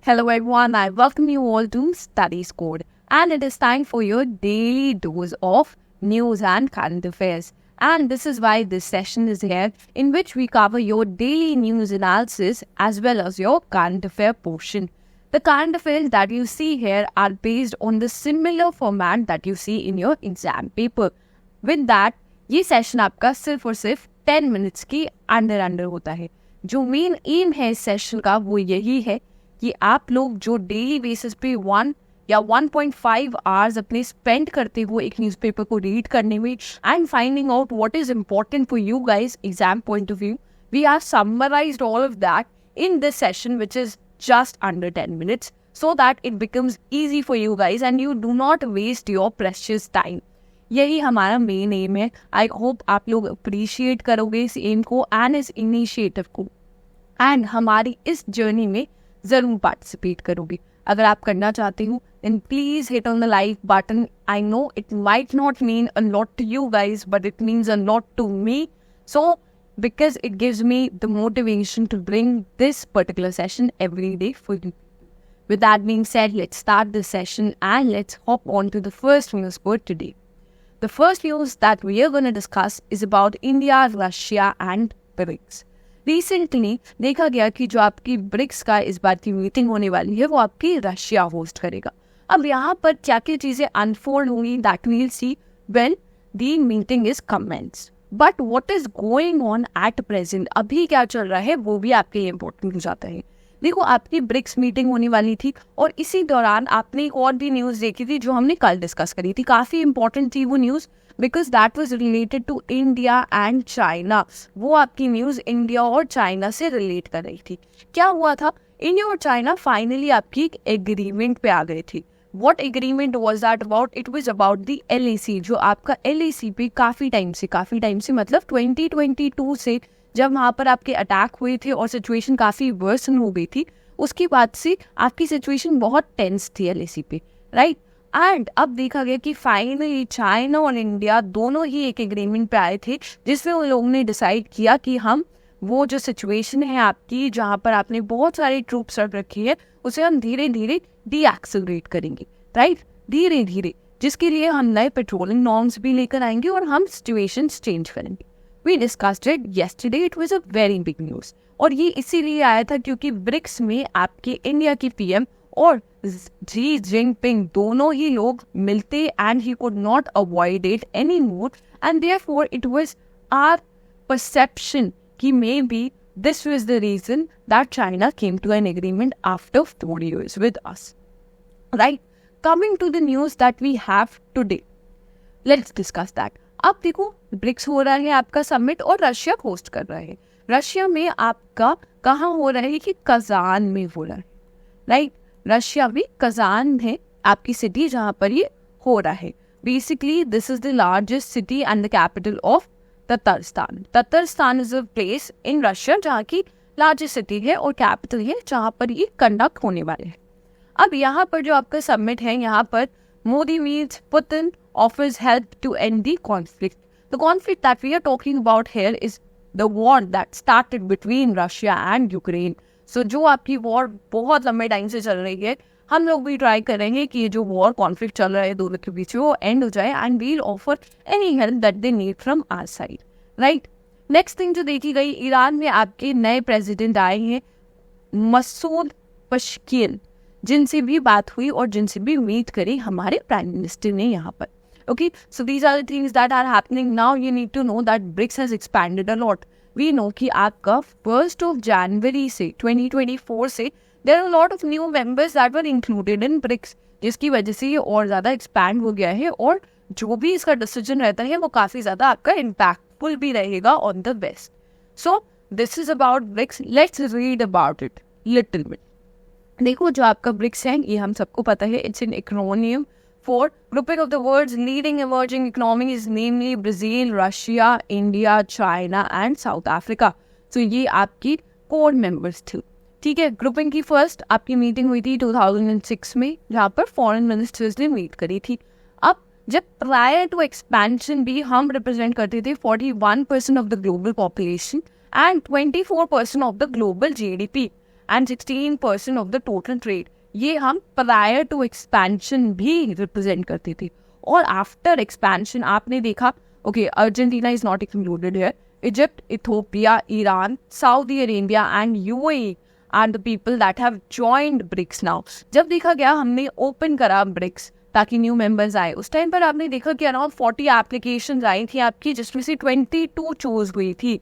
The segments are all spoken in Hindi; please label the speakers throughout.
Speaker 1: Hello everyone, I welcome you all to Studies Code, and it is time for your daily dose of news and current affairs. And this is why this session is here, in which we cover your daily news analysis as well as your current affair portion. The current affairs that you see here are based on the similar format that you see in your exam paper. With that, ये सेशन आपका सिर्फ और सिर्फ 10 मिनट्स की अंडर होता है. जो मेन एम है इस सेशन का वो यही है कि आप लोग जो डेली बेसिस पे 1 या 1.5 आवर्स अपने स्पेंड करते हो एक न्यूज़पेपर को रीड करने में and finding out what is important for you guys exam point of view, we are summarized all of that in this session, which is just under 10 minutes, so that it becomes easy for you guys and you do not waste your precious time. यही हमारा मेन एम है. आई होप आप लोग अप्रिशिएट करोगे इस एम को एंड इस इनिशिएटिव को, एंड हमारी इस जर्नी में ज़रूर पार्टिसिपेट करोगे. अगर आप करना चाहते हो then please hit on the like button. I know it might not mean a lot to you guys, but it means a lot to me. So because it gives me the motivation to bring this particular session every day for you. With that being said, let's start the session and let's hop on to the first news for today. The first news that we are going to discuss is about India, Russia and BRICS. Recently देखा गया कि जो आपकी ब्रिक्स का इस बार की मीटिंग होने वाली है वो आपकी रशिया होस्ट करेगा. अब यहाँ पर क्या क्या चीज़ें अनफोल्ड होंगी that we will see when the meeting is commenced. But what is going on at present, अभी क्या चल रहा है वो भी आपके लिए इम्पोर्टेंट हो जाता है. देखो, आपकी ब्रिक्स मीटिंग होने वाली थी और इसी दौरान आपने एक और भी न्यूज़ देखी थी जो हमने कल डिस्कस करी थी. काफ़ी इंपॉर्टेंट थी वो news because that was related to India and China. वो आपकी न्यूज़ इंडिया और चाइना से रिलेट कर रही थी. क्या हुआ था, इंडिया और चाइना फाइनली आपकी एक एग्रीमेंट पे आ गए थे. What agreement was that about? It was about the LAC, जो आपका LAC पे काफ़ी टाइम से मतलब 2022 से जब वहाँ पर आपके अटैक हुए थे और सिचुएशन काफ़ी वर्सन हो गई थी, उसके बाद से आपकी सिचुएशन बहुत टेंस थी LAC पे, राइट. एंड अब देखा गया कि फाइनली चाइना और इंडिया दोनों ही एक एग्रीमेंट पे आए थे जिसमें उन लोगों ने डिसाइड किया कि हम वो जो सिचुएशन है आपकी जहाँ पर आपने बहुत सारे ट्रूप्स रख रखी है उसे हम धीरे धीरे डीएक्सेलरेट करेंगे, राइट, धीरे धीरे, जिसके लिए हम नए पेट्रोलिंग नॉर्म्स भी लेकर आएंगे और हम सिचुएशन चेंज करेंगे. We discussed it yesterday, it was a very big news. और ये इसीलिए आया था क्योंकि ब्रिक्स में आपके इंडिया की पीएम और जी जिनपिंग दोनों ही लोग मिलते and he could not avoid it any more, and therefore it was our perception कि maybe this was the reason that China came to an agreement after 4 years with us. Right? Coming to the news that we have today. Let's discuss that. अब देखो, ब्रिक्स हो रहा है आपका समिट और रशिया होस्ट कर रहा है. रशिया में आपका कहाँ हो रहा है कि कजान में हो रहा है, राइट. रशिया में कजान है आपकी सिटी जहाँ पर ये हो रहा है. Basically this is the largest city and the capital of Tatarstan. Tatarstan is a place in Russia जहाँ की लार्जेस्ट सिटी है और कैपिटल है जहाँ पर ये कंडक्ट होने वाले हैं. अब यहाँ पर जो आपका समिट है, यहाँ पर Modi meets Putin, offers help to end the conflict. The conflict that we are talking about here is the war that started between Russia and Ukraine. So जो आपकी वॉर बहुत लंबे टाइम से चल रही है, हम लोग भी ट्राई करेंगे कि ये जो वॉर कॉन्फ्लिक्ट चल रहा है दोनों के बीच वो एंड हो जाए and we'll offer any help that they need from our side, right. Next thing जो देखी गई, ईरान में आपके नए प्रेसिडेंट आए हैं मसूद पशकिन, जिनसे भी बात हुई और जिनसे भी मीट करी हमारे प्राइम मिनिस्टर ने यहाँ पर. Okay, so these are the things that are happening now. You need to know that BRICS has expanded a lot. We know कि आपका 1 जनवरी से 2024 से there are a lot of new members that were included in BRICS, जिसकी वजह से ये और ज़्यादा एक्सपैंड हो गया है और जो भी इसका डिसीजन रहता है वो काफ़ी ज़्यादा आपका इम्पैक्टफुल भी रहेगा on the West. So this is about BRICS. Let's read about it little bit. देखो, जो आपका ब्रिक्स है ये हम सबको पता है, it's an acronym for grouping of the world's leading emerging economies, namely Brazil, Russia, India, China and South Africa. तो ये आपकी कोर मेंबर्स थे, ठीक है. ग्रुपिंग की फर्स्ट आपकी मीटिंग हुई थी 2006 में जहाँ पर फॉरेन मिनिस्टर्स ने मीट करी थी. अब जब प्रायर टू एक्सपेंशन भी हम रिप्रेजेंट करते थे 41% of the global population and 24% of the global GDP. and 16% of the total trade. ये हम prior to expansion भी represent करते थे. और after expansion आपने देखा, okay, Argentina is not included here. Egypt, Ethiopia, Iran, Saudi Arabia and UAE are the people that have joined BRICS now. जब देखा गया हमने open करा BRICS ताकि न्यू मेंबर्स आए, उस टाइम पर आपने देखा कि अराउंड 40 एप्लीकेशंस आई थी आपकी, जिसमें से 22 चूज हुई थी.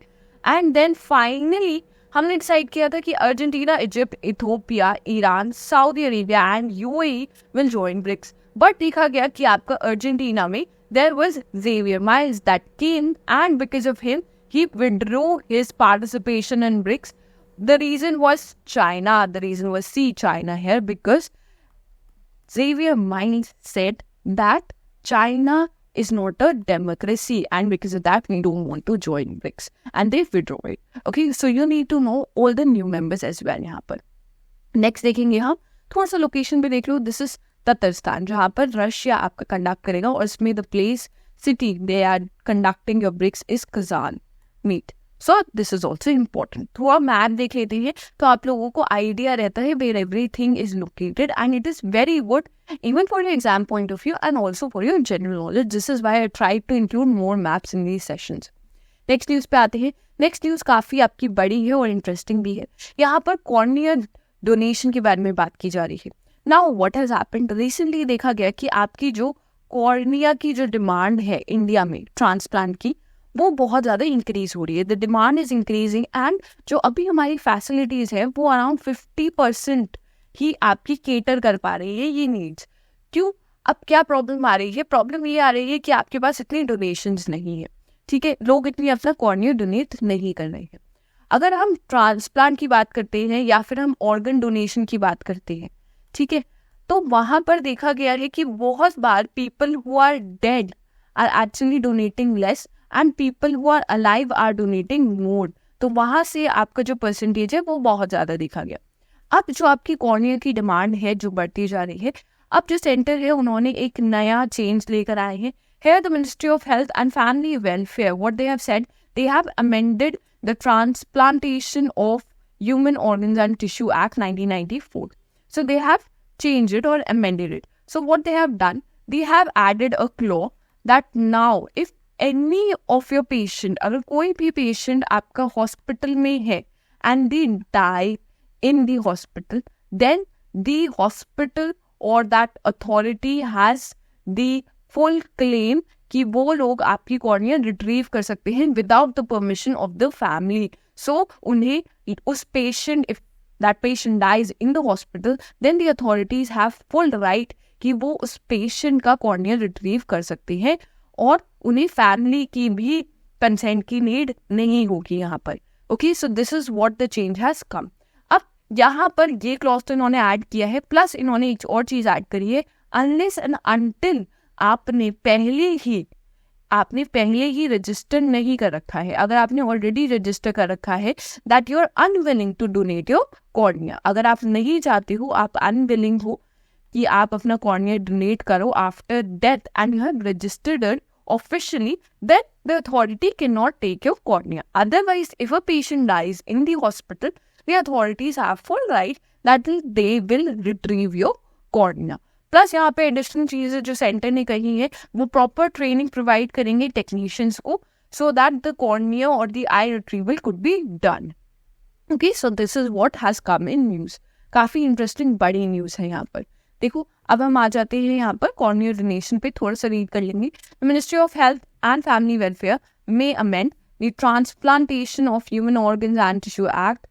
Speaker 1: एंड देन फाइनली हमने डिसाइड किया था कि Argentina, Egypt, Ethiopia, Iran, Saudi Arabia and UAE will join BRICS. But देखा गया कि आपका अर्जेंटीना में there was Javier Milei that came, and because of him he withdrew his participation in BRICS. The reason was China. The reason was China here, because Xavier Miles said that China is not a democracy, and because of that we don't want to join BRICS, and they withdraw it. Okay, so you need to know all the new members as well. यहाँ पर next देखेंगे हम, थोड़ा सा लोकेशन भी देख लो. दिस इज ततरस्तान, जहाँ पर रशिया आपका कंडक्ट करेगा, और इसमें the place city they are conducting your BRICS is Kazan meet. So this is also important. थोड़ा मैप देख लेते हैं तो आप लोगों को आइडिया रहता है where everything is located, and it is very good even for your exam point of view and also for your general knowledge. This is why I tried to include more maps in these sessions. Next news पे आते हैं. नेक्स्ट न्यूज़ काफ़ी आपकी बड़ी है और इंटरेस्टिंग भी है. यहाँ पर कॉर्निया डोनेशन के बारे में बात की जा रही है. Now what has happened, recently देखा गया कि आपकी जो कॉर्निया की जो डिमांड है इंडिया में ट्रांसप्लांट की, वो बहुत ज़्यादा इंक्रीज हो रही है. The demand is increasing, and जो अभी हमारी फैसिलिटीज़ है वो अराउंड 50% ही आपकी केटर कर पा रही है ये नीड्स. क्यों? अब क्या प्रॉब्लम आ रही है? प्रॉब्लम ये आ रही है कि आपके पास इतनी डोनेशंस नहीं है. ठीक है, लोग इतनी अपना कॉर्निया डोनेट नहीं कर रहे हैं. अगर हम ट्रांसप्लांट की बात करते हैं या फिर हम ऑर्गन डोनेशन की बात करते हैं, ठीक है, तो वहाँ पर देखा गया है कि बहुत बार people who are dead are actually donating less, and people who are alive are donating more. तो वहाँ से आपका जो परसेंटेज है वो बहुत ज़्यादा देखा गया. अब जो आपकी कॉर्निया की डिमांड है जो बढ़ती जा रही है, अब जो सेंटर है उन्होंने एक नया चेंज लेकर आए हैं. Here the Ministry of Health and Family Welfare, what they have said, they have amended the Transplantation of Human Organs and Tissue Act 1994. So they have changed it or amended it. So what they have done, they have added a clause that now if any of your patient, अगर कोई भी patient आपका hospital में है and they die in the hospital, then the hospital or that authority has the full claim कि वो लोग आपकी कॉर्निया रिट्रीव कर सकते हैं without the permission of the family. So उन्हें उस patient, if that patient dies in the hospital, then the authorities have full right कि वो उस patient का कॉर्निया रिट्रीव कर सकते हैं, और उन्हें फैमिली की भी कंसेंट की नीड नहीं होगी यहाँ पर. Okay, so this is what the change has come. अब यहाँ पर ये क्लॉज तो इन्होंने ऐड किया है, प्लस इन्होंने एक और चीज ऐड करी है, अनलेस एंड अनटिल आपने पहले ही रजिस्टर नहीं कर रखा है. अगर आपने ऑलरेडी रजिस्टर कर रखा है that you are unwilling to donate your cornea, अगर आप नहीं चाहते हो, आप अनविलिंग हो कि आप अपना कॉर्निया डोनेट करो after death and you have registered it officially, then the authority cannot take your cornea. Otherwise, if a patient dies in the hospital, the authorities have full right that they will retrieve your cornea. Plus यहाँ पे एडिशनल चीज़ें जो सेंटर ने कही है, वो प्रॉपर ट्रेनिंग प्रोवाइड करेंगे टेक्नीशियंस को, so that the cornea or the eye retrieval could be done. Okay, so this is what has come in news. काफ़ी इंटरेस्टिंग बड़ी न्यूज़ है यहाँ पर. देखो, अब हम आ जाते हैं यहाँ पर कॉर्निया डोनेशन पे, थोड़ा सा रीड कर लेंगे. Ministry of health and family welfare में amend the transplantation of human organs and tissue act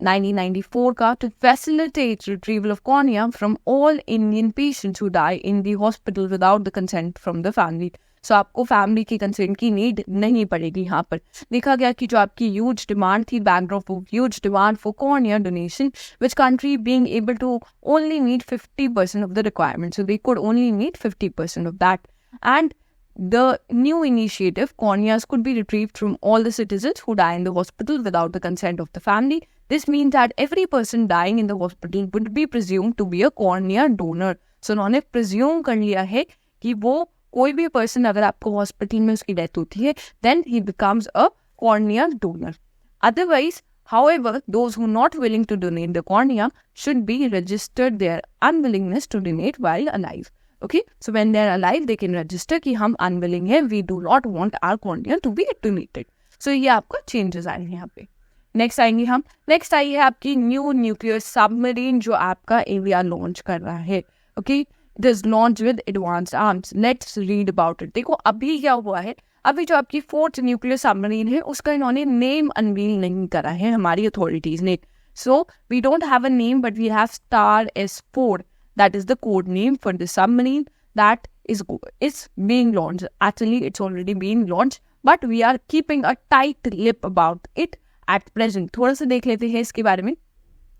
Speaker 1: 1994 का to facilitate retrieval of cornea from all Indian patients who die in the hospital without the consent from the family. So आपको फैमिली की कंसेंट की नीड नहीं पड़ेगी. यहाँ पर देखा गया कि जो आपकी ह्यूज डिमांड थी, backdrop of huge demand for cornea donation, which country being able to only meet 50% of the requirement, so they could only meet 50% of that. And the new initiative, corneas could be retrieved from all the citizens who die in the hospital without the consent of the family. This means that every person dying in the hospital would be presumed to be a cornea donor. So उन्होंने presume कर लिया है कि वो कोई भी पर्सन अगर आपको हॉस्पिटल में उसकी डेथ होती है, then he becomes a cornea donor. Otherwise However, those who not willing to donate the cornea should be registered their unwillingness to donate while alive. Okay, so when they are alive, they can register कि हम unwilling है, we do not want our cornea to be donated. So ये आपका changes आएंगे यहाँ पे. नेक्स्ट आएंगे हम. नेक्स्ट आई है आपकी न्यू न्यूक्लियर सबमरीन जो आपका इंडिया लॉन्च कर रहा है. Okay, it is launch with advanced arms. Let's read about it. देखो अभी क्या हुआ है, अभी जो आपकी 4th न्यूक्लियर सबमरीन है उसका इन्होंने नेम अनवील नहीं करा है हमारी अथॉरिटीज ने. So we don't have a name but we have star S4. That is the code name for the submarine that is being launched. Actually it's already being launched but we are keeping a tight lip about it at present. थोड़ा सा देख लेते हैं इसके बारे में.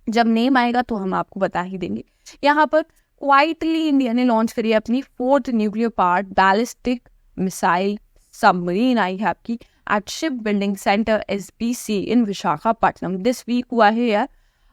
Speaker 1: जब नेम आएगा तो हम आपको बता ही देंगे. यहाँ पर क्वाइटली इंडिया ने लॉन्च करी है अपनी 4th nuclear powered ballistic missile submarine आई है आपकी at ship building centre SBC in Visakhapatnam. This week हुआ है यार.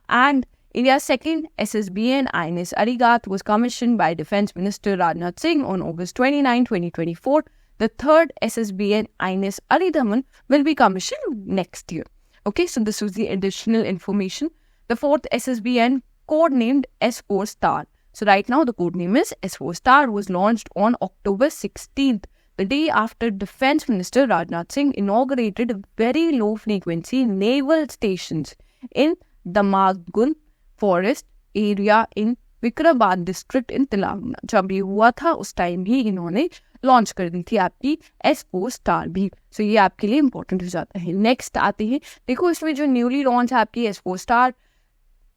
Speaker 1: And India's second SSBN INS Arigat was commissioned by Defense Minister Rajnath Singh on August 29, 2024. The third SSBN INS Aridhaman will be commissioned next year. Okay, so this was the additional information. The 4th SSBN, codenamed S4 Star. So right now the code name is S4 Star, was launched on October 16th, the day after Defense Minister Rajnath Singh inaugurated very low frequency naval stations in Damagund forest area in Vikarabad district in Telangana. जब ये हुआ था उस टाइम ही इन्होंने लॉन्च कर दी थी आपकी S4 स्टार भी. सो ये आपके लिए इंपॉर्टेंट हो जाता है. नेक्स्ट आते हैं, देखो इसमें जो न्यूली लॉन्च है आपकी S4 star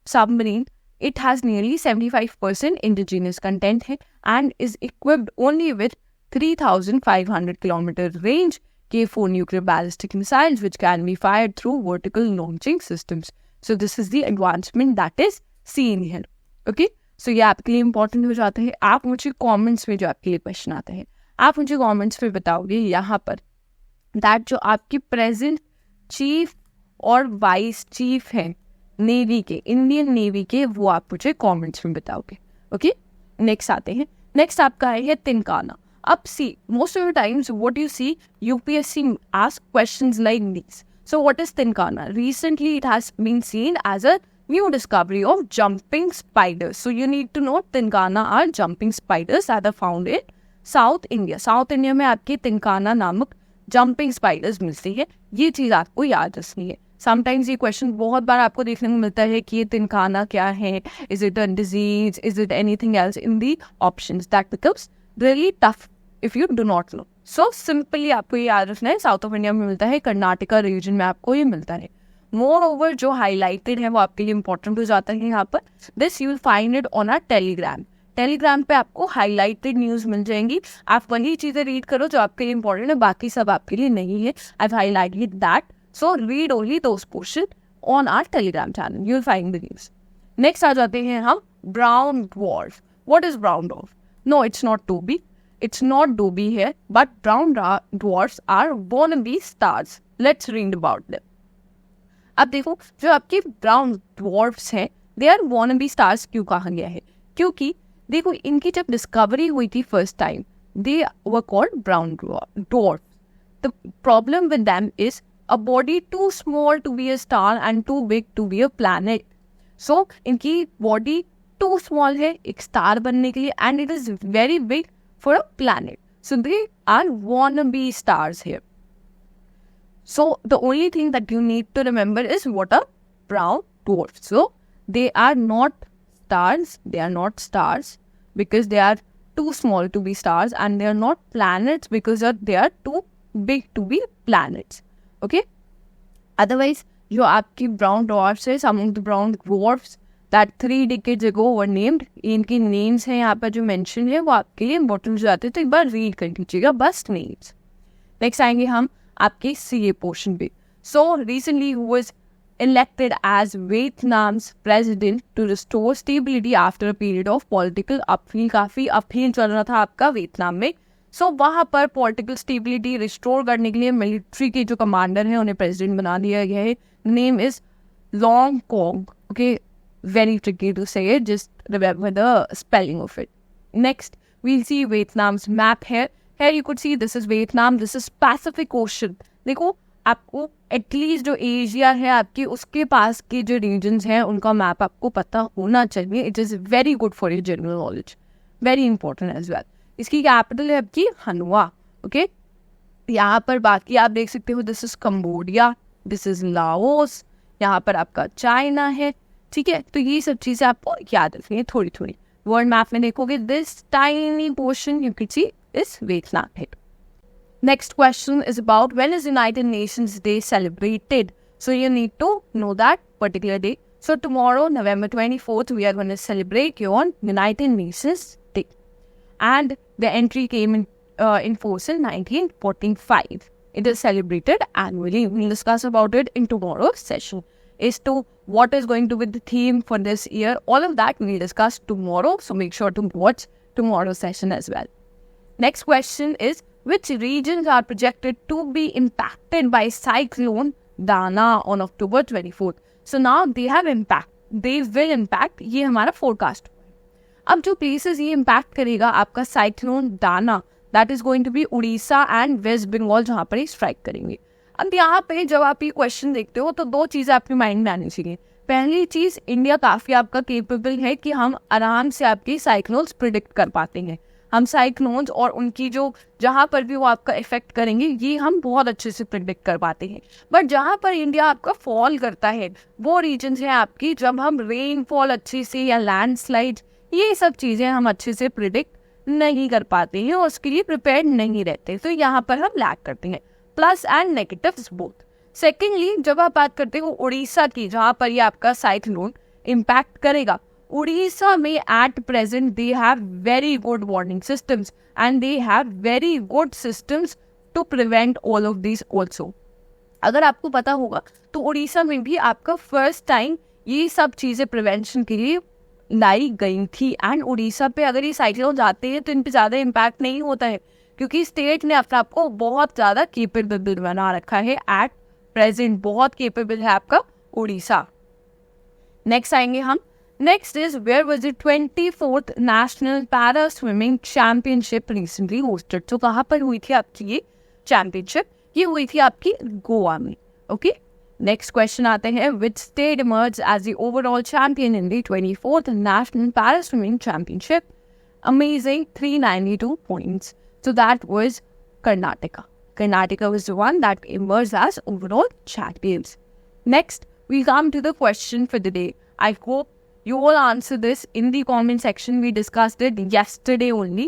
Speaker 1: submarine, it has nearly 75% indigenous content है and is equipped only with 3,500 kilometre range K4 nuclear ballistic missiles which can be fired through vertical launching systems. So this is the advancement that is seen here. Okay, so ये आपके लिए इंपॉर्टेंट हो जाता है. आप मुझे कमेंट्स में जो आपके लिए क्वेश्चन आता है आप मुझे कमेंट्स में बताओगे यहाँ पर दैट जो आपकी प्रेजेंट चीफ और वाइस चीफ है नेवी के, इंडियन नेवी के, वो आप मुझे कमेंट्स में बताओगे. ओके, नेक्स्ट आते हैं. नेक्स्ट आपका है तिनकाना. अब see most of the times what you see UPSC ask questions like these. So what is Tinkana? Recently it has been seen as a new discovery of jumping spiders. So you need to know Tinkana are jumping spiders that are found in South India. South India में आपकी Tinkana नामक jumping spiders मिलती है. ये चीज़ आपको याद रखनी है. Sometimes ये question बहुत बार आपको देखने को मिलता है कि ये Tinkana क्या है, is it a disease, is it anything else in the options. That becomes really tough if you do not know. So simply आपको ये याद रखना है, साउथ ऑफ इंडिया में मिलता है, कर्नाटका रीजन में आपको ये मिलता है. मोर ओवर जो हाईलाइटेड है वो आपके लिए इंपॉर्टेंट हो जाता है यहाँ पर. This you will find it on our Telegram पे आपको हाईलाइटेड न्यूज़ मिल जाएंगी. आप वही चीज़ें रीड करो जो आपके लिए इंपॉर्टेंट है, बाकी सब आपके लिए नहीं है. I have highlighted that, so read only those portion on our Telegram channel, you will find the news. Next आ जाते हैं हम brown dwarf. What is brown dwarf? No, it's not Dobby. It's not Dobby here, but brown dwarfs are wannabe stars. Let's read about them. अब देखो जो आपके brown dwarfs हैं, they are wannabe stars क्यों कहा गया है? क्योंकि देखो इनकी जब डिस्कवरी हुई थी first time, they were called brown dwarfs. The problem with them is a body too small to be a star and too big to be a planet. So इनकी body too small है एक स्टार बनने के लिए and it is very big for a planet. So they are wannabe stars here. So the only thing that you need to remember is what are brown dwarfs. So they are not stars. They are not stars because they are too small to be stars, and they are not planets because they are too big to be planets. Okay. Otherwise, जो आपकी brown dwarfs है, some of the brown dwarfs that 3 decades ago were named, इनकी नेम्स हैं यहाँ पर जो मेंशन है वो आपके लिए इंपॉर्टेंट हो जाते हैं, तो एक बार रीड कर लीजिएगा बस नेम्स. नेक्स्ट आएंगे हम आपके CA पोर्शन पे. So recently who was elected as Vietnam's president to restore stability after a period of political upheaval. काफ़ी अपहील चल रहा था आपका वियतनाम में. सो वहाँ पर पॉलिटिकल स्टेबिलिटी रिस्टोर करने के लिए मिलिट्री के जो कमांडर हैं उन्हें प्रेसिडेंट बना दिया गया है. Name is long Kong. Okay, very tricky to say it, just remember the spelling of it. Next, we'll see Vietnam's map here. Here you could see this is Vietnam, this is Pacific Ocean. देखो आपको एटलीस्ट जो एशिया है आपकी उसके पास के जो रीजन्स हैं उनका मैप आपको पता होना चाहिए. It is very good for your general knowledge, very important as well. इसकी कैपिटल है आपकी हनुआ. ओके, यहाँ पर बाकी आप देख सकते हो, this is Cambodia, this is Laos, यहाँ पर आपका चाइना है. ठीक है, तो ये सब चीज़ें आपको याद रखनी है थोड़ी थोड़ी. वर्ल्ड मैप में देखोगे this tiny portion you can see is Vietnam है. Next question is about when is United Nations Day celebrated? So you need to know that particular day. So tomorrow, November 24th, we are going to celebrate your United Nations Day. And the entry came in force in 1945. It is celebrated annually. We'll discuss about it in tomorrow's session. As to what is going to be the theme for this year, all of that we'll discuss tomorrow. So make sure to watch tomorrow's session as well. Next question is, which regions are projected to be impacted by cyclone Dana on October 24th? So now they have impact. They will impact. ये हमारा forecast. अब जो places ये impact करेगा आपका cyclone Dana, that is going to be Orissa and West Bengal, जहाँ पर ये strike करेंगे. अब यहाँ पे जब आप ये क्वेश्चन देखते हो तो दो चीज़ें आपके माइंड में आनी चाहिए. पहली चीज़, इंडिया काफ़ी आपका केपेबल है कि हम आराम से आपकी साइक्लोन्स प्रिडिक्ट कर पाते हैं. हम साइक्लोन्स और उनकी जो जहाँ पर भी वो आपका इफेक्ट करेंगे ये हम बहुत अच्छे से प्रिडिक्ट कर पाते हैं. बट जहाँ पर इंडिया आपका फॉल करता है वो रीजन्स हैं आपकी जब हम रेनफॉल अच्छे से या लैंडस्लाइड ये सब चीज़ें हम अच्छे से प्रिडिक्ट नहीं कर पाते हैं और उसके लिए प्रिपेयर नहीं रहते. तो यहाँ पर हम लैग करते हैं. Plus and negatives both. Secondly, जब आप बात करते हो उड़ीसा की जहाँ पर ये आपका साइक्लोन इम्पैक्ट करेगा, उड़ीसा में at present they have very good warning systems and they have very good systems to prevent all of this also. अगर आपको पता होगा तो उड़ीसा में भी आपका फर्स्ट टाइम ये सब चीज़ें प्रिवेंशन के लिए लाई गई थी. एंड उड़ीसा पे अगर ये साइक्लोन जाते हैं तो इन पर ज़्यादा इम्पैक्ट नहीं होता है क्योंकि स्टेट ने अपने आप को बहुत ज़्यादा केपेबल बना रखा है. एट प्रेजेंट बहुत केपेबल है आपका उड़ीसा. नेक्स्ट आएंगे हम. Next is, where was the 24th National Para Swimming Championship recently hosted? So कहाँ पर हुई थी आपकी ये चैम्पियनशिप? ये हुई थी आपकी गोवा में. ओके, नेक्स्ट क्वेश्चन आते हैं. Which state emerged as the overall champion in the 24th National Para Swimming Championship? Amazing 392 points. So that was Karnataka. Karnataka was the one that emerged as overall champions. Next, we come to the question for the day. I hope you all answer this in the comment section. We discussed it yesterday only.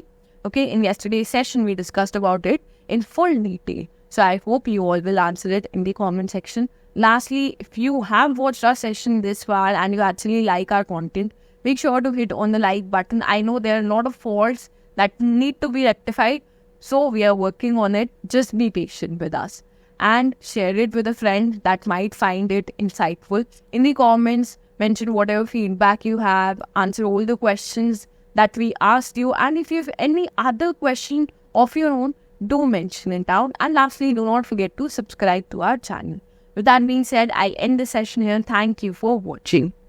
Speaker 1: Okay, in yesterday's session, we discussed about it in full detail. So I hope you all will answer it in the comment section. Lastly, if you have watched our session this far and you actually like our content, make sure to hit on the like button. I know there are a lot of faults that need to be rectified. So we are working on it. Just be patient with us. And share it with a friend that might find it insightful. In the comments, mention whatever feedback you have, answer all the questions that we asked you, and if you have any other question of your own, do mention it out. And lastly, do not forget to subscribe to our channel. With that being said, I end the session here. Thank you for watching.